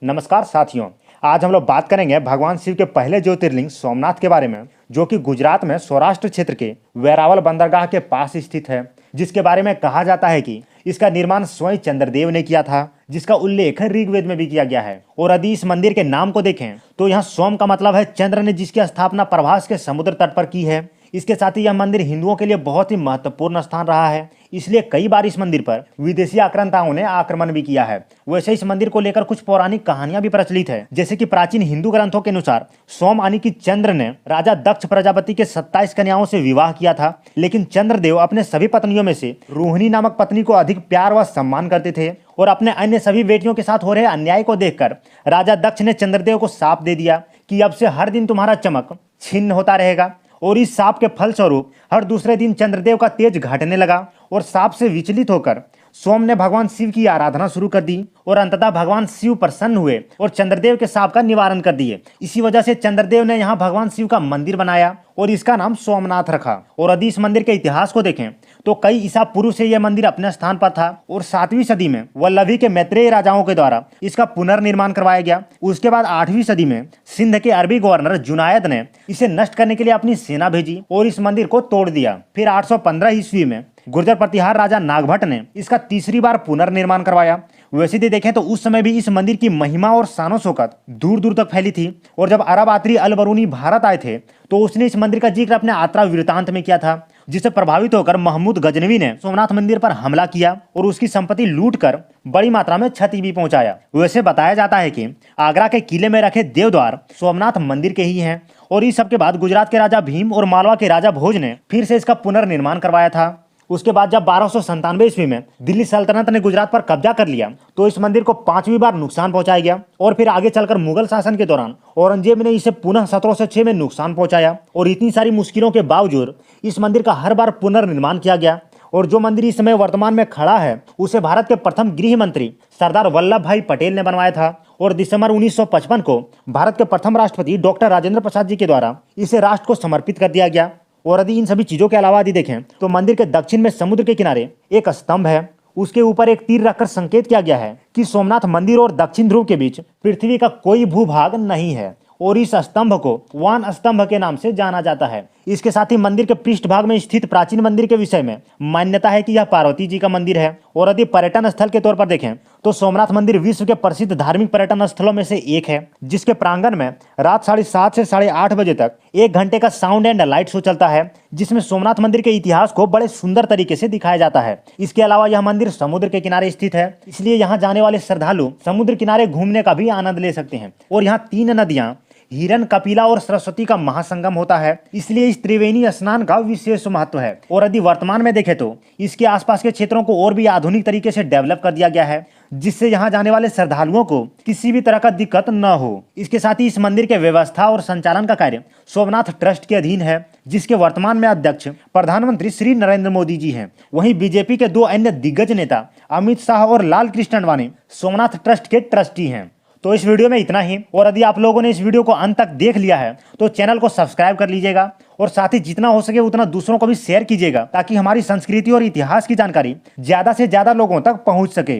नमस्कार साथियों। आज हम लोग बात करेंगे भगवान शिव के पहले ज्योतिर्लिंग सोमनाथ के बारे में, जो कि गुजरात में सौराष्ट्र क्षेत्र के वेरावल बंदरगाह के पास स्थित है, जिसके बारे में कहा जाता है कि इसका निर्माण स्वयं चंद्रदेव ने किया था, जिसका उल्लेख ऋग्वेद में भी किया गया है। और यदि इस मंदिर के नाम को देखें तो यहाँ सोम का मतलब है चंद्र ने, जिसकी स्थापना प्रभास के समुद्र तट पर की है। इसके साथ ही यह मंदिर हिंदुओं के लिए बहुत ही महत्वपूर्ण स्थान रहा है, इसलिए कई बार इस मंदिर पर विदेशी आक्रांताओं ने आक्रमण भी किया है। वैसे इस मंदिर को लेकर कुछ पौराणिक कहानियां भी प्रचलित है, जैसे कि प्राचीन हिंदू ग्रंथों के अनुसार सोम यानी कि चंद्र ने राजा दक्ष प्रजापति के 27 कन्याओं से विवाह किया था, लेकिन चंद्रदेव अपने सभी पत्नियों में से रोहिणी नामक पत्नी को अधिक प्यार व सम्मान करते थे। और अपने अन्य सभी बेटियों के साथ हो रहे अन्याय को देखकर राजा दक्ष ने चंद्रदेव को शाप दे दिया कि अब से हर दिन तुम्हारा चमक छिन्न होता रहेगा। और इस शाप के फलस्वरूप हर दूसरे दिन चंद्रदेव का तेज घटने लगा और शाप से विचलित होकर सोम ने भगवान शिव की आराधना शुरू कर दी और अंततः भगवान शिव प्रसन्न हुए और चंद्रदेव के शाप का निवारण कर दिए। इसी वजह से चंद्रदेव ने यहाँ भगवान शिव का मंदिर बनाया और इसका नाम सोमनाथ रखा। और यदि इस मंदिर के इतिहास को देखें तो कई ईसा पूर्व से यह मंदिर अपने स्थान पर था और 7वीं सदी में वल्लभी के मैत्रेय राजाओं के द्वारा इसका पुनर्निर्माण करवाया गया। उसके बाद 8वीं सदी में सिंध के अरबी गवर्नर जुनायद ने इसे नष्ट करने के लिए अपनी सेना भेजी और इस मंदिर को तोड़ दिया। फिर 815 ईस्वी में गुर्जर प्रतिहार राजा नागभट्ट ने इसका तीसरी बार पुनर्निर्माण करवाया। वैसे ही देखें तो उस समय भी इस मंदिर की महिमा और शानो शौकत दूर दूर तक फैली थी। और जब अरब यात्री अल बरूनी भारत आए थे तो उसने इस मंदिर का जिक्र अपने यात्रा वृतांत में किया था, जिससे प्रभावित होकर महमूद गजनवी ने सोमनाथ मंदिर पर हमला किया और उसकी संपत्ति लूट कर बड़ी मात्रा में क्षति भी पहुंचाया। वैसे बताया जाता है कि आगरा के किले में रखे देवद्वार सोमनाथ मंदिर के ही हैं। और इस सब के बाद गुजरात के राजा भीम और मालवा के राजा भोज ने फिर से इसका पुनर्निर्माण करवाया था। उसके बाद जब 1297 ईस्वी में दिल्ली सल्तनत ने गुजरात पर कब्जा कर लिया तो इस मंदिर को 5वीं बार नुकसान पहुंचाया गया। और फिर आगे चलकर मुगल शासन के दौरान औरंगजेब ने इसे पुनः 1706 में नुकसान पहुंचाया। और इतनी सारी मुश्किलों के बावजूद इस मंदिर का हर बार पुनर्निर्माण किया गया। और जो मंदिर इस समय वर्तमान में खड़ा है उसे भारत के प्रथम गृह मंत्री सरदार वल्लभ भाई पटेल ने बनवाया था। और दिसंबर 1955 को भारत के प्रथम राष्ट्रपति डॉक्टर राजेंद्र प्रसाद जी के द्वारा इसे राष्ट्र को समर्पित कर दिया गया। और यदि इन सभी चीजों के अलावा यदि देखें तो मंदिर के दक्षिण में समुद्र के किनारे एक स्तंभ है, उसके ऊपर एक तीर रखकर संकेत किया गया है कि सोमनाथ मंदिर और दक्षिण ध्रुव के बीच पृथ्वी का कोई भूभाग नहीं है। और इस स्तंभ को वान स्तंभ के नाम से जाना जाता है। इसके साथ ही मंदिर के पृष्ठभाग में स्थित प्राचीन मंदिर के विषय में मान्यता है कि यह पार्वती जी का मंदिर है। और यदि पर्यटन स्थल के तौर पर देखें तो सोमनाथ मंदिर विश्व के प्रसिद्ध धार्मिक पर्यटन स्थलों में से एक है, जिसके प्रांगण में रात 7:30 से 8:30 बजे तक 1 घंटे का साउंड एंड लाइट शो चलता है, जिसमें सोमनाथ मंदिर के इतिहास को बड़े सुंदर तरीके से दिखाया जाता है। इसके अलावा यह मंदिर समुद्र के किनारे स्थित है, इसलिए यहाँ जाने वाले श्रद्धालु समुद्र किनारे घूमने का भी आनंद ले सकते हैं। और यहाँ 3 नदियां हिरन, कपिला और सरस्वती का महासंगम होता है, इसलिए इस त्रिवेणी स्नान का विशेष महत्व है। और यदि वर्तमान में देखें तो इसके आसपास के क्षेत्रों को और भी आधुनिक तरीके से डेवलप कर दिया गया है, जिससे यहाँ जाने वाले श्रद्धालुओं को किसी भी तरह का दिक्कत न हो। इसके साथ ही इस मंदिर के व्यवस्था और संचालन का कार्य सोमनाथ ट्रस्ट के अधीन है, जिसके वर्तमान में अध्यक्ष प्रधानमंत्री श्री नरेंद्र मोदी जी हैं। वहीं बीजेपी के 2 अन्य दिग्गज नेता अमित शाह और लाल कृष्ण आडवाणी सोमनाथ ट्रस्ट के ट्रस्टी हैं। तो इस वीडियो में इतना ही। और यदि आप लोगों ने इस वीडियो को अंत तक देख लिया है तो चैनल को सब्सक्राइब कर लीजिएगा और साथ ही जितना हो सके उतना दूसरों को भी शेयर कीजिएगा, ताकि हमारी संस्कृति और इतिहास की जानकारी ज्यादा से ज्यादा लोगों तक पहुंच सके।